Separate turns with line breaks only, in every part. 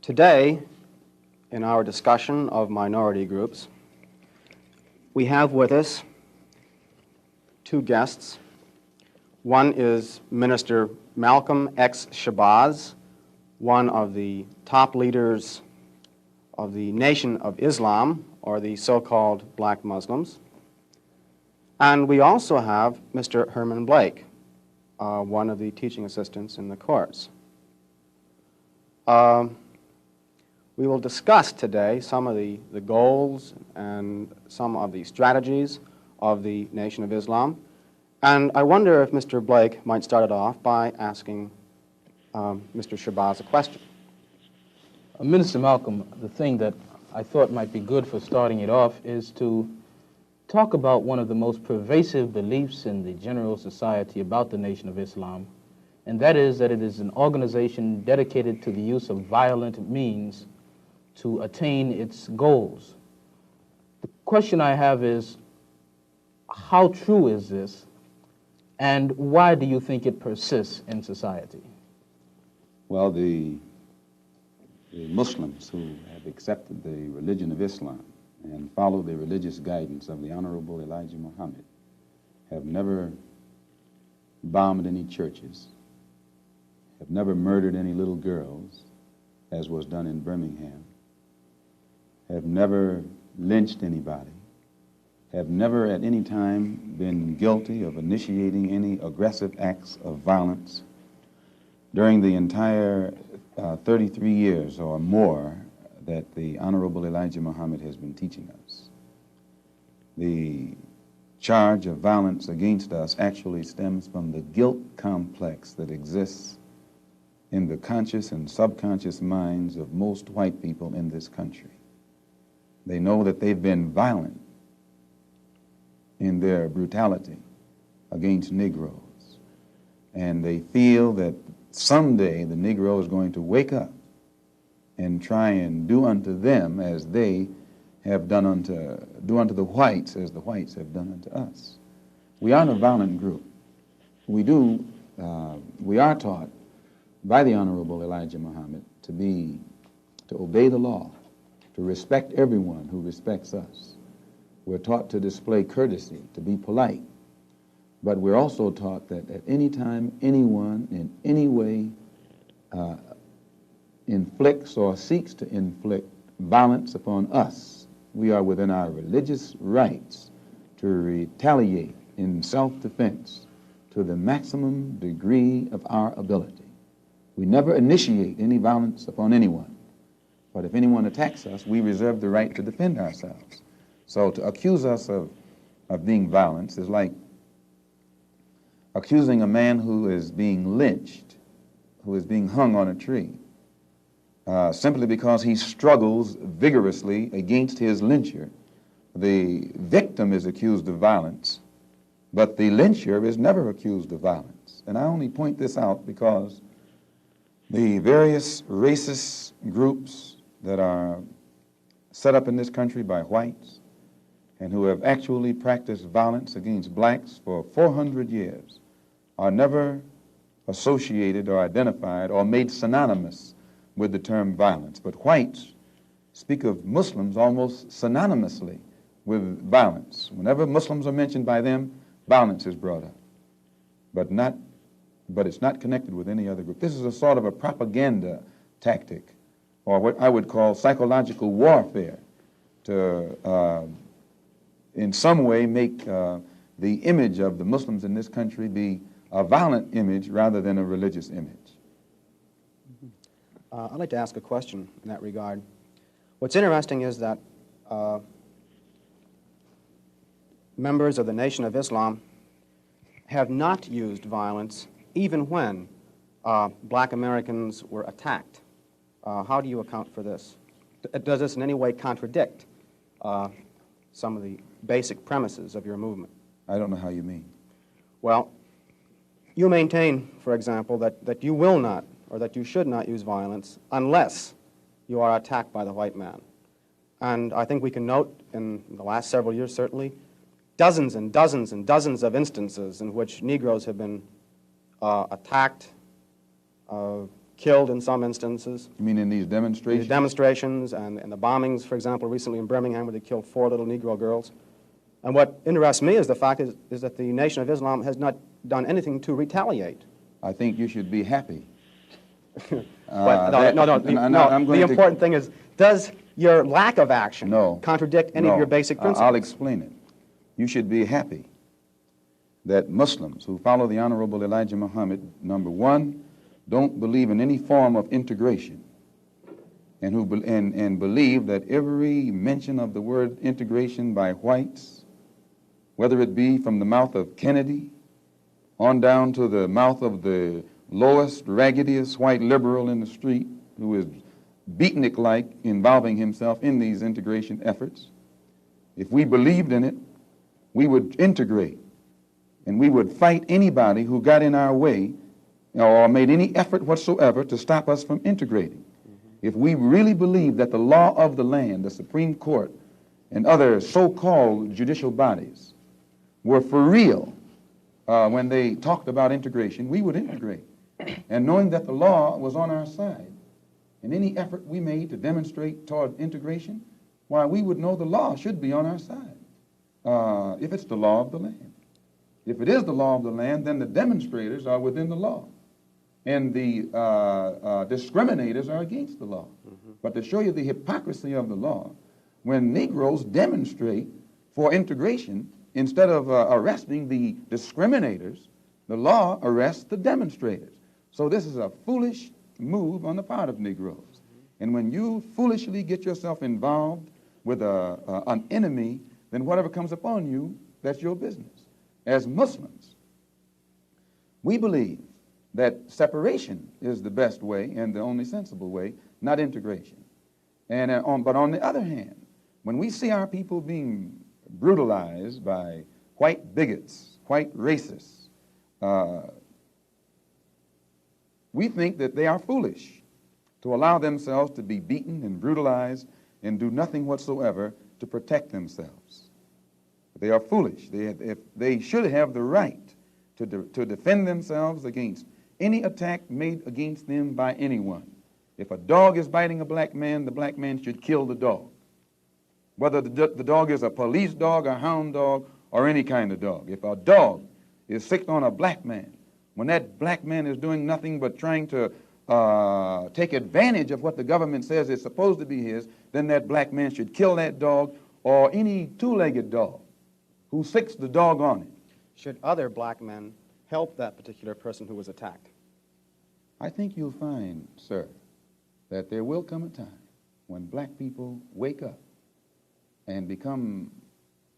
Today, in our discussion of minority groups, we have with us two guests. One is Minister Malcolm X. Shabazz, one of the top leaders of the Nation of Islam, or the so-called black Muslims. And we also have Mr. Herman Blake, one of the teaching assistants in the course. We will discuss today some of the goals and some of the strategies of the Nation of Islam. And I wonder if Mr. Blake might start it off by asking Mr. Shabazz a question.
Minister Malcolm, the thing that I thought might be good for starting it off is to talk about one of the most pervasive beliefs in the general society about the Nation of Islam, and that is that it is an organization dedicated to the use of violent means to attain its goals. The question I have is, how true is this, and why do you think it persists in society?
Well, the Muslims who have accepted the religion of Islam and follow the religious guidance of the Honorable Elijah Muhammad have never bombed any churches, have never murdered any little girls, as was done in Birmingham, have never lynched anybody, have never at any time been guilty of initiating any aggressive acts of violence during the entire 33 years or more that the Honorable Elijah Muhammad has been teaching us. The charge of violence against us actually stems from the guilt complex that exists in the conscious and subconscious minds of most white people in this country. They know that they've been violent in their brutality against Negroes, and they feel that someday the Negro is going to wake up and try and do unto them as they have do unto the whites as the whites have done unto us. We aren't a violent group. We are taught by the Honorable Elijah Muhammad to obey the law, to respect everyone who respects us. We're taught to display courtesy, to be polite. But we're also taught that at any time, anyone in any way inflicts or seeks to inflict violence upon us, we are within our religious rights to retaliate in self-defense to the maximum degree of our ability. We never initiate any violence upon anyone, but if anyone attacks us, we reserve the right to defend ourselves. So to accuse us of being violent is like accusing a man who is being lynched, who is being hung on a tree, simply because he struggles vigorously against his lyncher. The victim is accused of violence, but the lyncher is never accused of violence. And I only point this out because the various racist groups that are set up in this country by whites and who have actually practiced violence against blacks for 400 years are never associated or identified or made synonymous with the term violence. But whites speak of Muslims almost synonymously with violence. Whenever Muslims are mentioned by them, violence is brought up, but it's not connected with any other group. This is a sort of a propaganda tactic, or what I would call psychological warfare, to in some way make the image of the Muslims in this country be a violent image rather than a religious image.
I'd like to ask a question in that regard. What's interesting is that members of the Nation of Islam have not used violence even when black Americans were attacked. How do you account for this? Does this in any way contradict some of the basic premises of your movement?
I don't know how you mean.
Well, you maintain, for example, that you will not, or that you should not use violence unless you are attacked by the white man. And I think we can note in the last several years, certainly, dozens and dozens and dozens of instances in which Negroes have been attacked, killed in some instances.
You mean in these
The
demonstrations?
demonstrations and the bombings, for example, recently in Birmingham where they killed 4 little Negro girls. And what interests me is the fact is that the Nation of Islam has not done anything to retaliate.
I think you should be happy.
But the
The
important thing is, does your lack of action
No.
contradict any of your basic principles?
I'll explain it. You should be happy that Muslims who follow the Honorable Elijah Muhammad, number one, don't believe in any form of integration, and and believe that every mention of the word integration by whites, whether it be from the mouth of Kennedy on down to the mouth of the lowest, raggediest white liberal in the street who is beatnik-like involving himself in these integration efforts, if we believed in it, we would integrate, and we would fight anybody who got in our way or made any effort whatsoever to stop us from integrating. If we really believed that the law of the land, the Supreme Court, and other so-called judicial bodies were for real when they talked about integration, we would integrate. And knowing that the law was on our side, and any effort we made to demonstrate toward integration, why, we would know the law should be on our side, if it's the law of the land. If it is the law of the land, then the demonstrators are within the law, and the discriminators are against the law. But to show you the hypocrisy of the law, when Negroes demonstrate for integration, instead of arresting the discriminators, the law arrests the demonstrators. So this is a foolish move on the part of Negroes. And when you foolishly get yourself involved with an enemy, then whatever comes upon you, that's your business. As Muslims, we believe that separation is the best way and the only sensible way, not integration. And but on the other hand, when we see our people being brutalized by white bigots, white racists, we think that they are foolish to allow themselves to be beaten and brutalized and do nothing whatsoever to protect themselves. They are foolish. They should have the right to defend themselves against any attack made against them by anyone. If a dog is biting a black man, the black man should kill the dog. Whether the dog is a police dog, a hound dog, or any kind of dog. If a dog is sick on a black man, when that black man is doing nothing but trying to take advantage of what the government says is supposed to be his, then that black man should kill that dog or any two-legged dog who sicks the dog on it.
Should other black men help that particular person who was attacked?
I think you'll find, sir, that there will come a time when black people wake up and become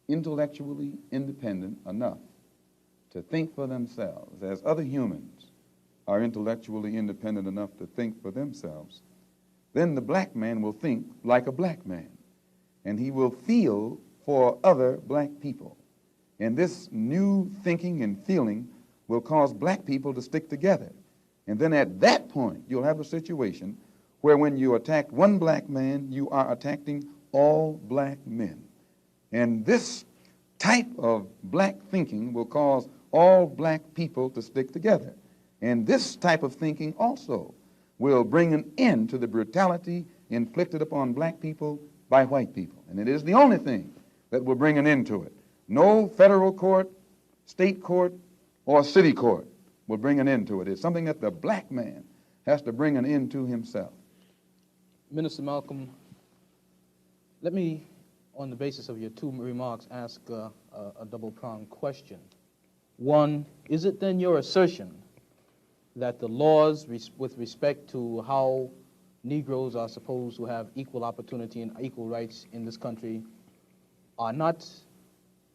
intellectually independent enough to think for themselves, as other humans are intellectually independent enough to think for themselves. Then the black man will think like a black man, and he will feel for other black people. And this new thinking and feeling will cause black people to stick together. And then at that point, you'll have a situation where when you attack one black man, you are attacking all black men. And this type of black thinking will cause all black people to stick together. And this type of thinking also will bring an end to the brutality inflicted upon black people by white people. And it is the only thing that will bring an end to it. No federal court, state court, or city court will bring an end to it. It's something that the black man has to bring an end to himself.
Minister Malcolm, let me, on the basis of your two remarks, ask a double-pronged question. One, is it then your assertion that the laws with respect to how Negroes are supposed to have equal opportunity and equal rights in this country are not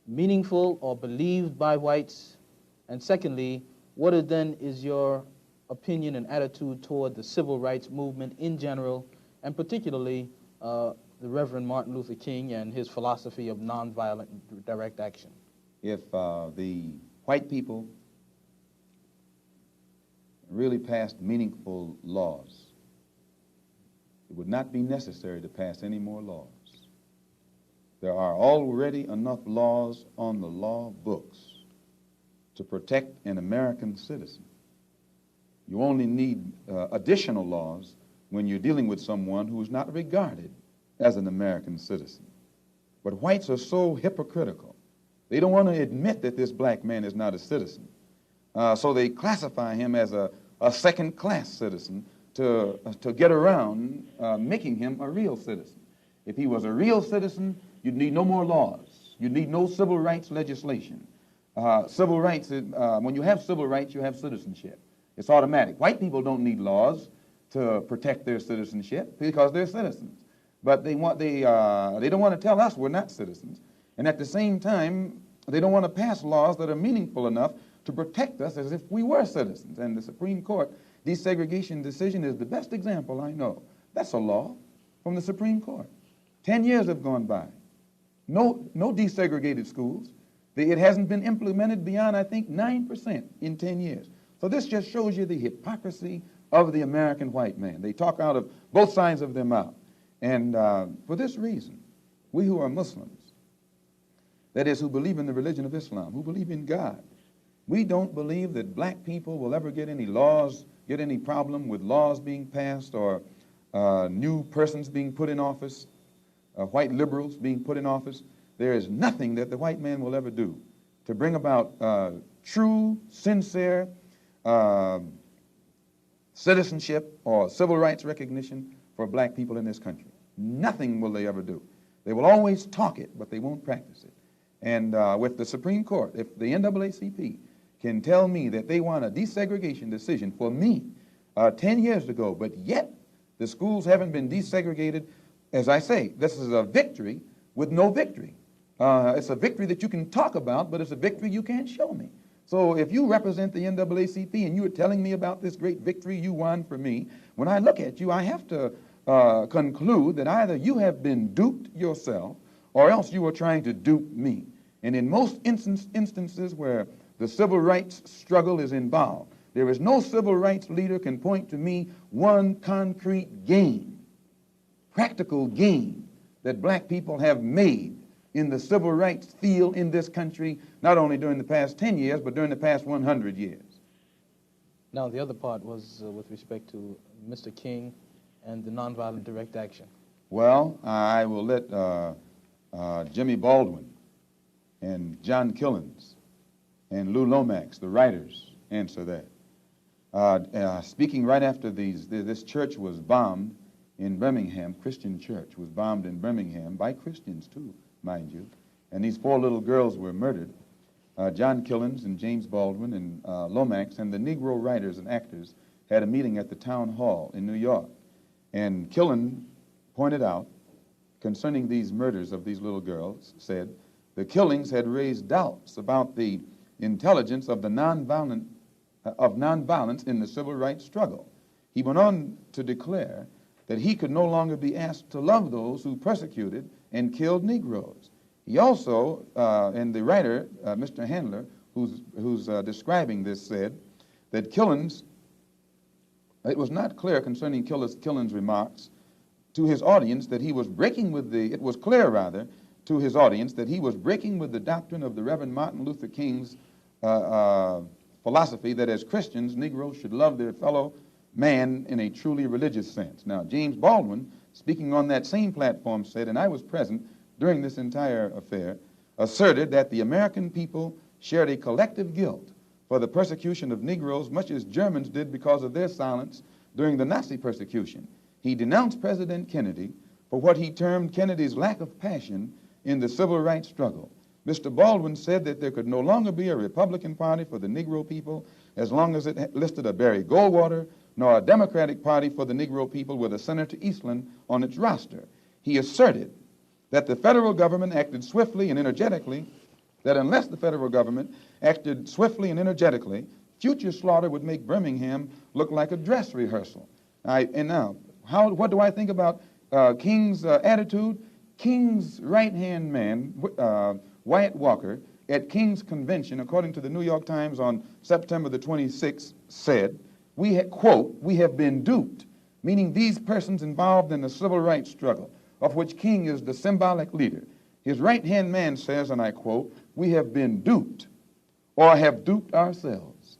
meaningful or believed by whites? And secondly, what is your opinion and attitude toward the civil rights movement in general, and particularly the Reverend Martin Luther King and his philosophy of nonviolent direct action?
If the white people really passed meaningful laws, it would not be necessary to pass any more laws. There are already enough laws on the law books to protect an American citizen. You only need additional laws when you're dealing with someone who is not regarded as an American citizen. But whites are so hypocritical. They don't want to admit that this black man is not a citizen. So they classify him as a second-class citizen to get around making him a real citizen. If he was a real citizen, you'd need no more laws. You'd need no civil rights legislation. Civil rights, when you have civil rights, you have citizenship. It's automatic. White people don't need laws to protect their citizenship because they're citizens. But they don't want to tell us we're not citizens. And at the same time, they don't want to pass laws that are meaningful enough to protect us as if we were citizens. And the Supreme Court desegregation decision is the best example I know. That's a law from the Supreme Court. 10 years have gone by. No desegregated schools. It hasn't been implemented beyond, I think, 9% in 10 years. So this just shows you the hypocrisy of the American white man. They talk out of both sides of their mouth. And for this reason, we who are Muslims, that is, who believe in the religion of Islam, who believe in God, we don't believe that black people will ever get any laws, get any problem with laws being passed or new persons being put in office, white liberals being put in office. There is nothing that the white man will ever do to bring about true, sincere citizenship or civil rights recognition for black people in this country. Nothing will they ever do. They will always talk it, but they won't practice it. And with the Supreme Court, if the NAACP can tell me that they want a desegregation decision for me 10 years ago, but yet the schools haven't been desegregated, as I say, this is a victory with no victory. It's a victory that you can talk about, but it's a victory you can't show me. So if you represent the NAACP and you are telling me about this great victory you won for me, when I look at you, I have to conclude that either you have been duped yourself or else you are trying to dupe me. And in most instances where the civil rights struggle is involved, there is no civil rights leader can point to me one concrete gain, practical gain that black people have made in the civil rights field in this country, not only during the past 10 years, but during the past 100 years.
Now, the other part was with respect to Mr. King and the nonviolent direct action.
Well, I will let Jimmy Baldwin and John Killens and Lou Lomax, the writers, answer that. Speaking right after this church was bombed in Birmingham, Christian church was bombed in Birmingham by Christians too, mind you, and these 4 little girls were murdered. John Killens and James Baldwin and Lomax and the Negro writers and actors had a meeting at the town hall in New York. And Killen pointed out, concerning these murders of these little girls, said the killings had raised doubts about the intelligence of the nonviolence in the civil rights struggle. He went on to declare that he could no longer be asked to love those who persecuted and killed Negroes. He also, and the writer, Mr. Handler, who's describing this, said that Killens, it was not clear concerning Killens' remarks to his audience that he was breaking with it was clear rather to his audience that he was breaking with the doctrine of the Reverend Martin Luther King's philosophy that as Christians, Negroes should love their fellow man in a truly religious sense. Now, James Baldwin, speaking on that same platform, said, and I was present during this entire affair, asserted that the American people shared a collective guilt for the persecution of Negroes, much as Germans did because of their silence during the Nazi persecution. He denounced President Kennedy for what he termed Kennedy's lack of passion in the civil rights struggle. Mr. Baldwin said that there could no longer be a Republican Party for the Negro people as long as it listed a Barry Goldwater, nor a Democratic Party for the Negro people with a Senator Eastland on its roster. He asserted that the federal government acted swiftly and energetically, that unless the federal government acted swiftly and energetically, future slaughter would make Birmingham look like a dress rehearsal. What do I think about King's attitude? King's right-hand man, Wyatt Walker, at King's convention, according to the New York Times on September the 26th, said, quote, "We have been duped," meaning these persons involved in the civil rights struggle, of which King is the symbolic leader. His right-hand man says, and I quote, "We have been duped or have duped ourselves."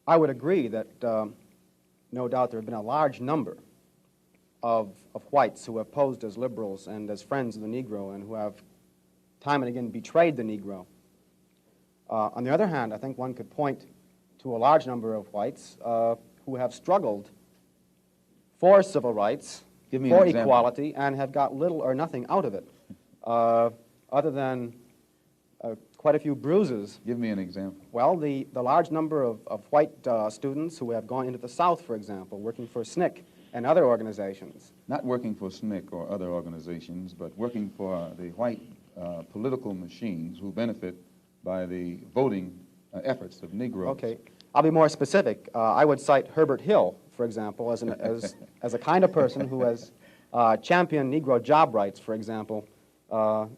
I would agree that no doubt there have been a large number of whites who have posed as liberals and as friends of the Negro and who have time and again betrayed the Negro. On the other hand, I think one could point to a large number of whites who have struggled for civil rights,
Give me
for
an example.
equality, and have got little or nothing out of it, other than quite a few bruises.
Give me an example.
Well, the large number of white students who have gone into the South, for example, working for SNCC and other organizations.
Not working for SNCC or other organizations, but working for the white political machines who benefit by the voting efforts of Negroes.
Okay, I'll be more specific. I would cite Herbert Hill, for example, as a kind of person who has championed Negro job rights, for example,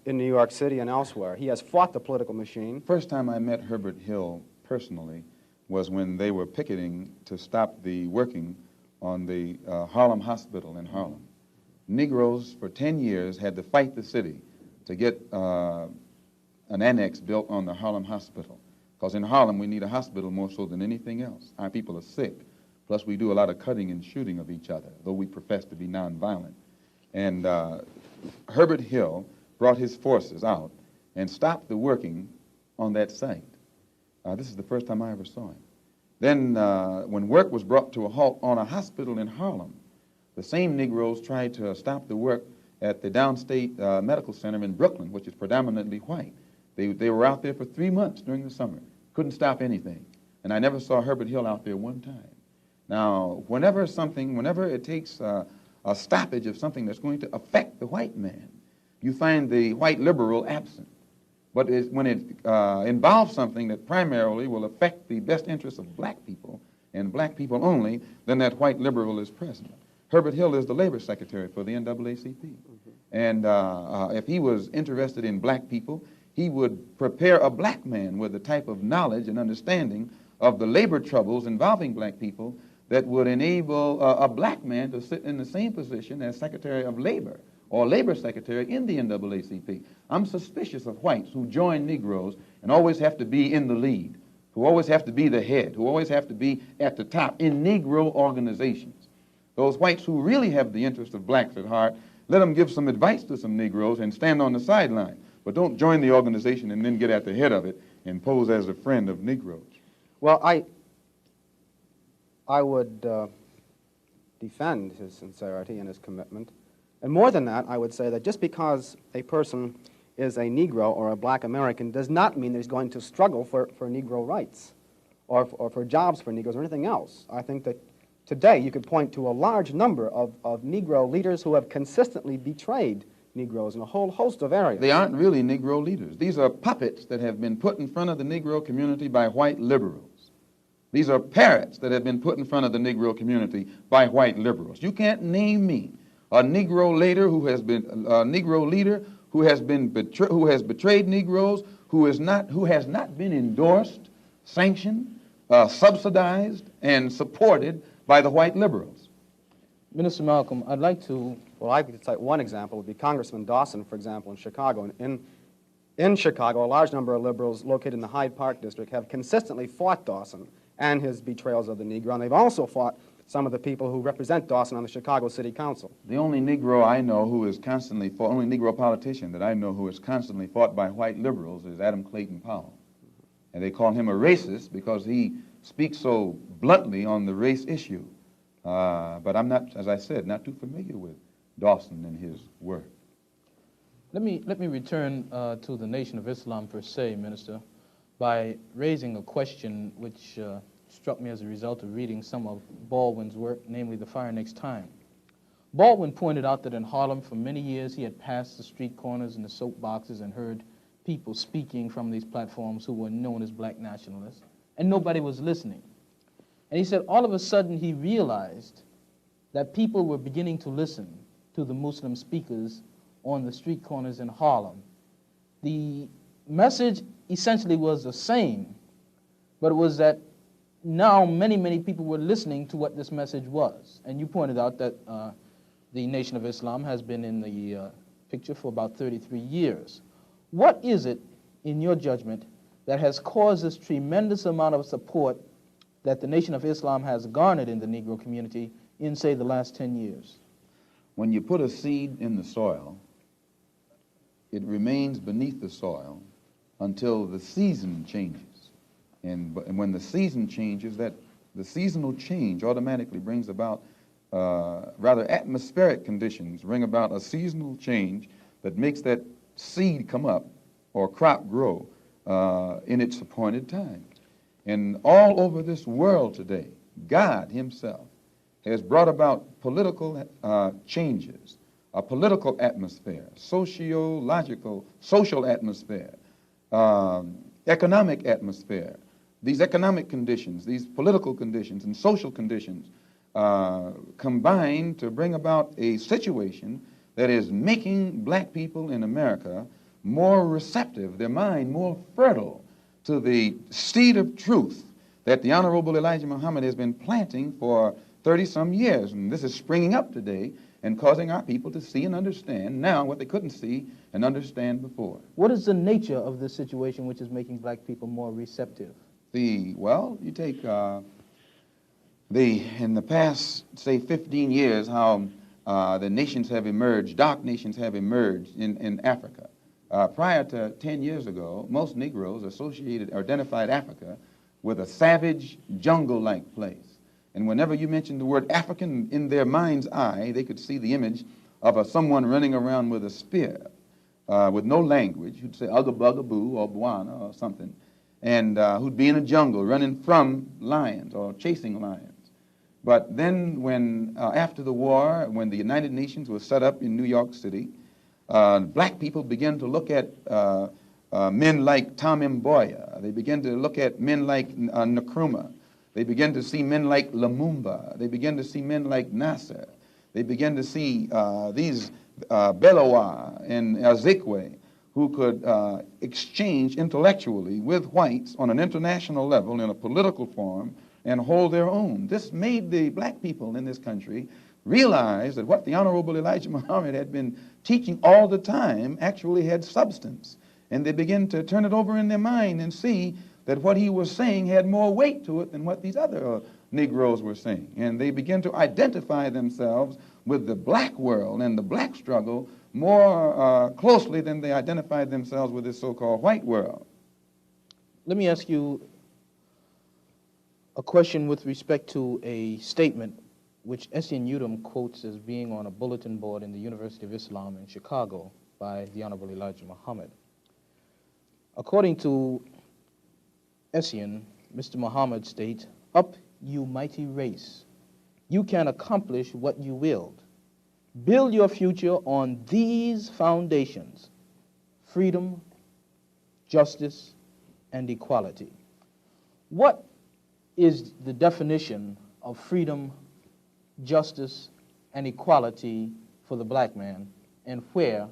in New York City and elsewhere. He has fought the political machine.
First time I met Herbert Hill personally was when they were picketing to stop the working on the Harlem Hospital in Harlem. Negroes for 10 years had to fight the city to get an annex built on the Harlem Hospital. Because in Harlem, we need a hospital more so than anything else. Our people are sick. Plus, we do a lot of cutting and shooting of each other, though we profess to be nonviolent. And Herbert Hill brought his forces out and stopped the working on that site. This is the first time I ever saw him. Then, when work was brought to a halt on a hospital in Harlem, the same Negroes tried to stop the work at the Downstate Medical Center in Brooklyn, which is predominantly white. They were out there for 3 months during the summer. Couldn't stop anything. And I never saw Herbert Hill out there one time. Now, whenever it takes a stoppage of something that's going to affect the white man, you find the white liberal absent. But when it involves something that primarily will affect the best interests of black people, and black people only, then that white liberal is present. Herbert Hill is the labor secretary for the NAACP. Mm-hmm. And if he was interested in black people, he would prepare a black man with the type of knowledge and understanding of the labor troubles involving black people that would enable a black man to sit in the same position as Secretary of Labor or Labor Secretary in the NAACP. I'm suspicious of whites who join Negroes and always have to be in the lead, who always have to be the head, who always have to be at the top in Negro organizations. Those whites who really have the interest of blacks at heart, let them give some advice to some Negroes and stand on the sideline. But don't join the organization and then get at the head of it and pose as a friend of Negroes.
Well, I would defend his sincerity and his commitment. And more than that, I would say that just because a person is a Negro or a black American does not mean that he's going to struggle for Negro rights or for jobs for Negroes or anything else. I think that today you could point to a large number of Negro leaders who have consistently betrayed Negroes in a whole host of areas.
They aren't really Negro leaders. These are puppets that have been put in front of the Negro community by white liberals. These are parrots that have been put in front of the Negro community by white liberals. You can't name me a Negro leader who has betrayed Negroes, who has not been endorsed, sanctioned, subsidized, and supported by the white liberals.
Minister Malcolm, I'd like to...
Well, I could cite one example would be Congressman Dawson, for example, in Chicago. In Chicago, a large number of liberals located in the Hyde Park district have consistently fought Dawson and his betrayals of the Negro, and they've also fought some of the people who represent Dawson on the Chicago City Council.
The only Negro I know who is constantly fought, only Negro politician that I know who is constantly fought by white liberals is Adam Clayton Powell. And they call him a racist because he speaks so bluntly on the race issue. But I'm not, as I said, not too familiar with Dawson and his work.
Let me return to the Nation of Islam per se, Minister, by raising a question which struck me as a result of reading some of Baldwin's work, namely The Fire Next Time. Baldwin pointed out that in Harlem for many years he had passed the street corners and the soapboxes and heard people speaking from these platforms who were known as black nationalists, and nobody was listening. And he said all of a sudden he realized that people were beginning to listen to the Muslim speakers on the street corners in Harlem. The message essentially was the same, but it was that now many people were listening to what this message was. And you pointed out that the Nation of Islam has been in the picture for about 33 years. What is it, in your judgment, that has caused this tremendous amount of support that the Nation of Islam has garnered in the Negro community in, say, the last 10 years?
When you put a seed in the soil, it remains beneath the soil until the season changes. And when the season changes, that the seasonal change automatically brings about rather atmospheric conditions, bring about a seasonal change that makes that seed come up or crop grow in its appointed time. And all over this world today, God himself has brought about political changes, a political atmosphere, sociological, social atmosphere, economic atmosphere. These economic conditions, these political conditions and social conditions combine to bring about a situation that is making black people in America more receptive, their mind more fertile to the seed of truth that the Honorable Elijah Muhammad has been planting for 30-some years. And this is springing up today and causing our people to see and understand now what they couldn't see and understand before.
What is the nature of this situation which is making black people more receptive?
Well, you take in the past, say, 15 years, how the nations have emerged, dark nations have emerged in Africa. Prior to 10 years ago, most Negroes identified Africa with a savage, jungle-like place. And whenever you mentioned the word African, in their mind's eye, they could see the image of someone running around with a spear, with no language, who'd say Ugga Bugga Boo or Bwana or something, and who'd be in a jungle running from lions or chasing lions. But then when, after the war, when the United Nations was set up in New York City, black people began to look at men like Tom Mboya. They began to look at men like Nkrumah. They began to see men like Lumumba. They began to see men like Nasser. They began to see these Belowa and Azikwe, who could exchange intellectually with whites on an international level in a political forum and hold their own. This made the black people in this country realize that what the Honorable Elijah Muhammad had been teaching all the time actually had substance. And they began to turn it over in their mind and see that what he was saying had more weight to it than what these other Negroes were saying. And they began to identify themselves with the black world and the black struggle more closely than they identified themselves with this so-called white world.
Let me ask you a question with respect to a statement which Essien Udom quotes as being on a bulletin board in the University of Islam in Chicago by the Honorable Elijah Muhammad. According to Essien, Mr. Muhammad states, "Up, you mighty race. You can accomplish what you willed. Build your future on these foundations: freedom, justice, and equality." What is the definition of freedom, justice, and equality for the black man, and where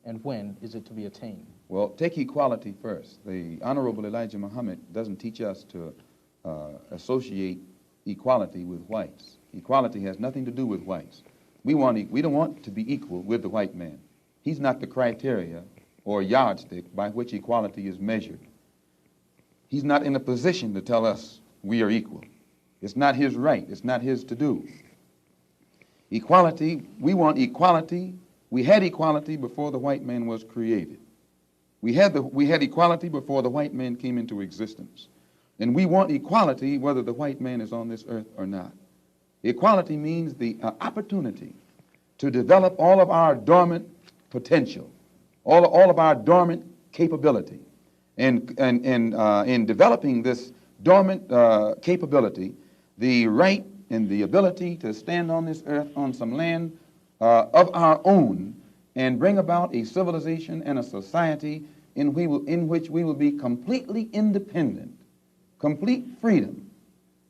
and when is it to be attained?
Well, take equality first. The Honorable Elijah Muhammad doesn't teach us to associate equality with whites. Equality has nothing to do with whites. We don't want to be equal with the white man. He's not the criteria or yardstick by which equality is measured. He's not in a position to tell us we are equal. It's not his right. It's not his to do. Equality, we want equality. We had equality before the white man was created. We had equality before the white man came into existence. And we want equality whether the white man is on this earth or not. Equality means the opportunity to develop all of our dormant potential, all of our dormant capability. And in developing this dormant capability, the right and the ability to stand on this earth on some land of our own and bring about a civilization and a society in which we will be completely independent, complete freedom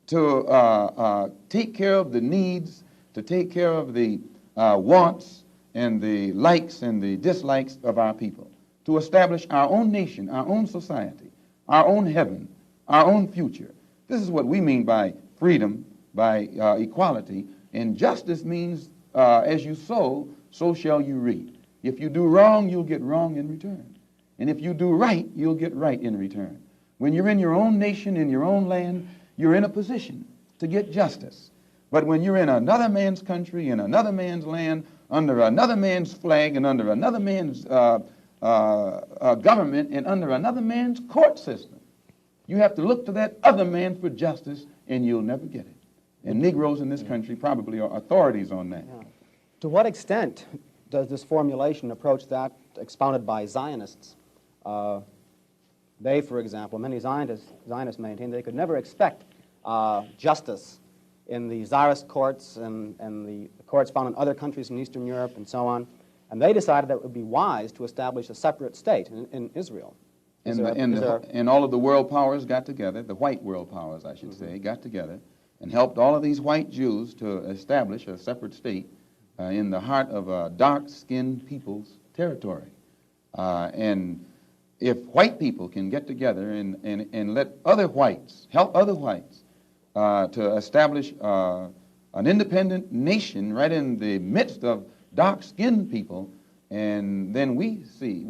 to take care of the needs, to take care of the wants and the likes and the dislikes of our people, to establish our own nation, our own society, our own heaven, our own future. This is what we mean by freedom, by equality. And justice means as you sow, so shall you reap. If you do wrong, you'll get wrong in return. And if you do right, you'll get right in return. When you're in your own nation, in your own land, you're in a position to get justice. But when you're in another man's country, in another man's land, under another man's flag, and under another man's government, and under another man's court system, you have to look to that other man for justice, and you'll never get it. And Negroes in this country probably are authorities on that.
Yeah. To what extent does this formulation approach that expounded by Zionists? They, for example, many Zionists maintain they could never expect justice in the Tsarist courts and the courts found in other countries in Eastern Europe and so on. And they decided that it would be wise to establish a separate state in Israel.
And all of the world powers got together, the white world powers, I should say, got together and helped all of these white Jews to establish a separate state in the heart of dark-skinned people's territory. And if white people can get together and let other whites, help other whites to establish an independent nation right in the midst of dark-skinned people, and then we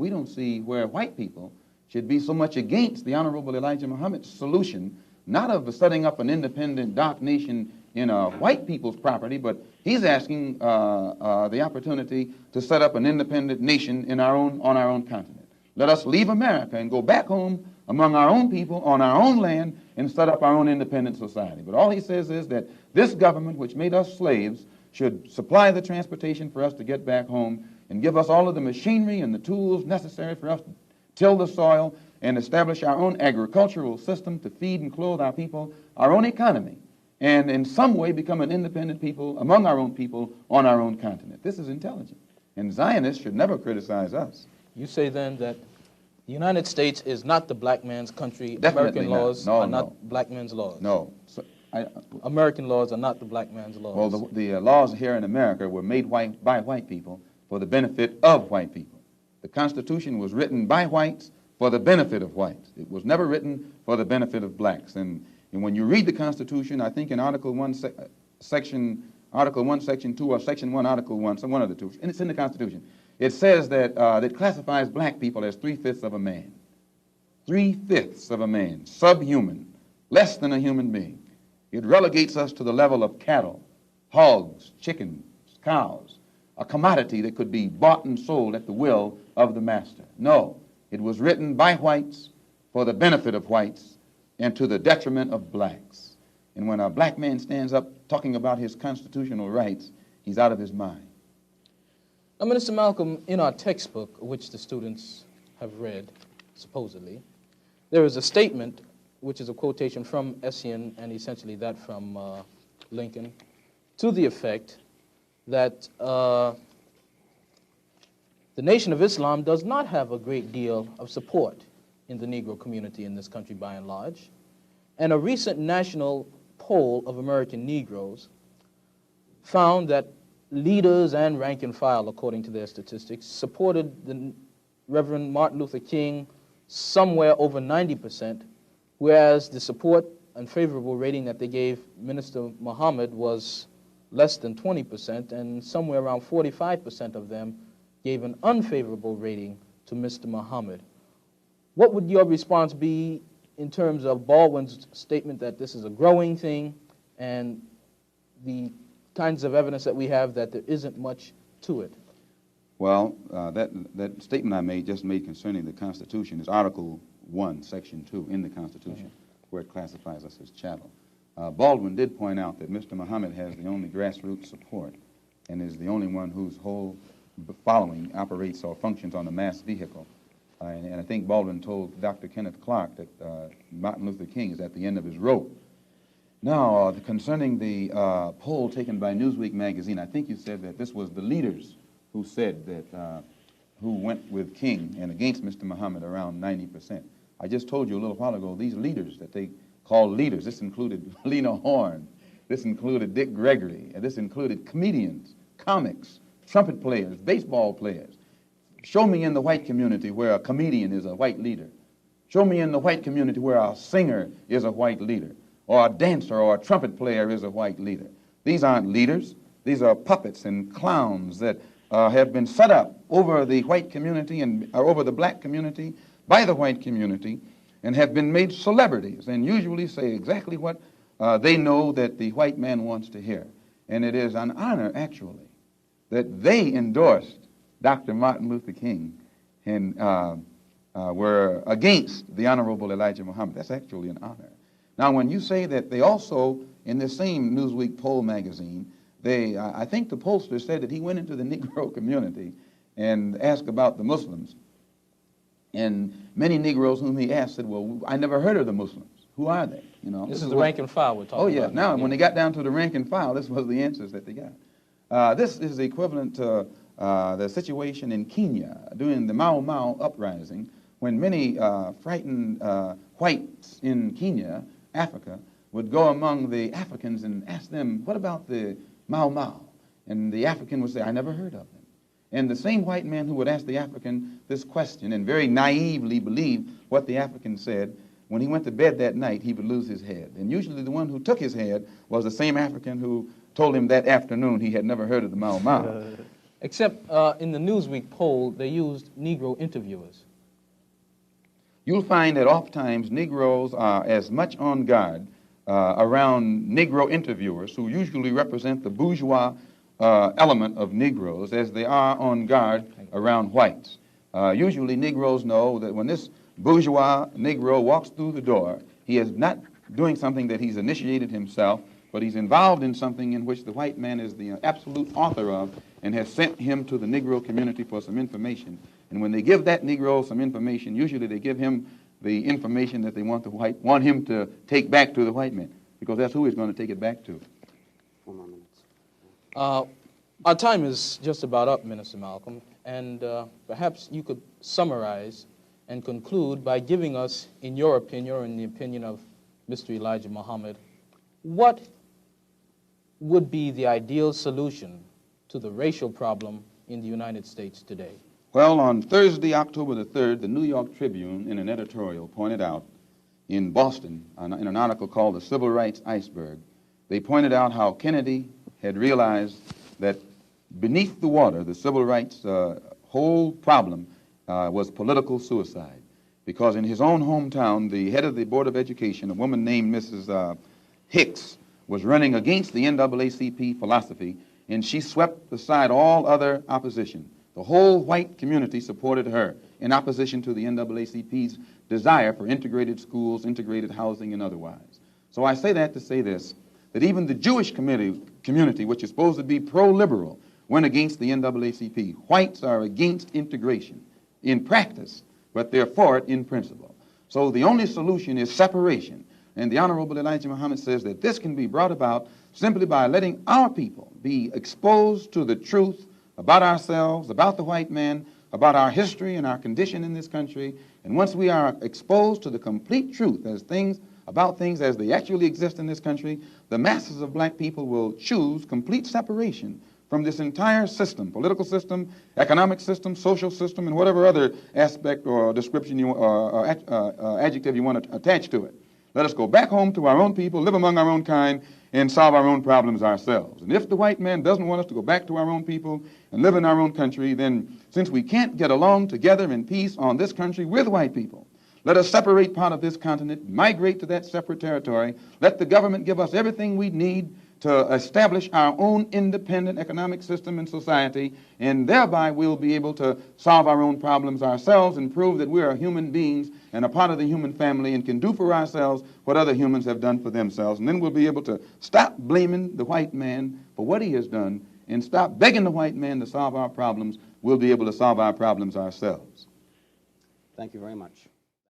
don't see where white people should be so much against the Honorable Elijah Muhammad's solution, not of setting up an independent dark nation in white people's property, but he's asking the opportunity to set up an independent nation on our own continent. Let us leave America and go back home among our own people on our own land and set up our own independent society. But all he says is that this government, which made us slaves, should supply the transportation for us to get back home and give us all of the machinery and the tools necessary for us to till the soil and establish our own agricultural system to feed and clothe our people, our own economy, and in some way become an independent people among our own people on our own continent. This is intelligent. And Zionists should never criticize us.
You say then that the United States is not the black man's country.
Definitely
American laws
not.
are not black man's laws.
No.
American laws are not the black man's laws.
Well, the laws here in America were made by white people for the benefit of white people. The Constitution was written by whites for the benefit of whites. It was never written for the benefit of blacks. And when you read the Constitution, I think in Article 1, Section 2, or Section 1, Article 1, some one of the two, and it's in the Constitution, it says that it classifies black people as 3/5 of a man. 3/5 of a man, subhuman, less than a human being. It relegates us to the level of cattle, hogs, chickens, cows, a commodity that could be bought and sold at the will of the master. No, it was written by whites for the benefit of whites and to the detriment of blacks. And when a black man stands up talking about his constitutional rights, he's out of his mind.
Now, Minister Malcolm, in our textbook, which the students have read, supposedly, there is a statement, which is a quotation from Essien and essentially that from Lincoln, to the effect that the Nation of Islam does not have a great deal of support in the Negro community in this country by and large. And a recent national poll of American Negroes found that leaders and rank and file, according to their statistics, supported the Reverend Martin Luther King somewhere over 90%, whereas the support and favorable rating that they gave Minister Muhammad was less than 20%, and somewhere around 45% of them gave an unfavorable rating to Mr. Muhammad. What would your response be in terms of Baldwin's statement that this is a growing thing and the kinds of evidence that we have that there isn't much to it?
Well, that statement I just made concerning the Constitution is Article 1, Section 2 in the Constitution, where it classifies us as chattel. Baldwin did point out that Mr. Muhammad has the only grassroots support and is the only one whose whole following operates or functions on a mass vehicle. And I think Baldwin told Dr. Kenneth Clark that Martin Luther King is at the end of his rope. Now, concerning the poll taken by Newsweek magazine, I think you said that this was the leaders who said that, who went with King and against Mr. Muhammad around 90%. I just told you a little while ago, these leaders that they call leaders, this included Lena Horne, this included Dick Gregory, and this included comedians, comics, trumpet players, baseball players. Show me in the white community where a comedian is a white leader. Show me in the white community where a singer is a white leader, or a dancer or a trumpet player is a white leader. These aren't leaders. These are puppets and clowns that have been set up over the white community and over the black community by the white community and have been made celebrities and usually say exactly what they know that the white man wants to hear. And it is an honor, actually, that they endorsed Dr. Martin Luther King and were against the Honorable Elijah Muhammad. That's actually an honor. Now, when you say that they also, in this same Newsweek poll magazine, I think the pollster said that he went into the Negro community and asked about the Muslims. And many Negroes whom he asked said, well, I never heard of the Muslims. Who are they? You know,
this is the rank and file we're talking about.
Oh, yeah. Now, when they got down to the rank and file, this was the answers that they got. This is equivalent to the situation in Kenya during the Mau Mau uprising, when many frightened whites in Kenya, Africa, would go among the Africans and ask them, what about the Mau Mau? And the African would say, I never heard of them. And the same white man who would ask the African this question and very naively believe what the African said, when he went to bed that night, he would lose his head. And usually the one who took his head was the same African who told him that afternoon he had never heard of the Mau Mau.
Except in the Newsweek poll, they used Negro interviewers.
You'll find that oftentimes Negroes are as much on guard around Negro interviewers, who usually represent the bourgeois element of Negroes, as they are on guard around whites. Usually Negroes know that when this bourgeois Negro walks through the door, he is not doing something that he's initiated himself, but he's involved in something in which the white man is the absolute author of and has sent him to the Negro community for some information. And when they give that Negro some information, usually they give him the information that they want him to take back to the white man, because that's who he's going to take it back to.
4 more minutes.
Our time is just about up, Minister Malcolm, and perhaps you could summarize and conclude by giving us, in your opinion, or in the opinion of Mr. Elijah Muhammad, what would be the ideal solution to the racial problem in the United States today?
Well, on Thursday, October the 3rd, the New York Tribune, in an editorial, pointed out in Boston, in an article called The Civil Rights Iceberg, they pointed out how Kennedy had realized that beneath the water, the civil rights whole problem was political suicide. Because in his own hometown, the head of the Board of Education, a woman named Mrs. Hicks, was running against the NAACP philosophy, and she swept aside all other opposition. The whole white community supported her in opposition to the NAACP's desire for integrated schools, integrated housing, and otherwise. So I say that to say this, that even the Jewish community, which is supposed to be pro-liberal, went against the NAACP. Whites are against integration in practice, but they're for it in principle. So the only solution is separation. And the Honorable Elijah Muhammad says that this can be brought about simply by letting our people be exposed to the truth about ourselves, about the white man, about our history and our condition in this country. And once we are exposed to the complete truth about things as they actually exist in this country, the masses of black people will choose complete separation from this entire system, political system, economic system, social system, and whatever other aspect or description or adjective you want to attach to it. Let us go back home to our own people, live among our own kind, and solve our own problems ourselves. And if the white man doesn't want us to go back to our own people and live in our own country, then since we can't get along together in peace on this country with white people, let us separate part of this continent, migrate to that separate territory, let the government give us everything we need to establish our own independent economic system and society, and thereby we'll be able to solve our own problems ourselves and prove that we are human beings and a part of the human family and can do for ourselves what other humans have done for themselves. And then we'll be able to stop blaming the white man for what he has done and stop begging the white man to solve our problems. We'll be able to solve our problems ourselves.
Thank you very much.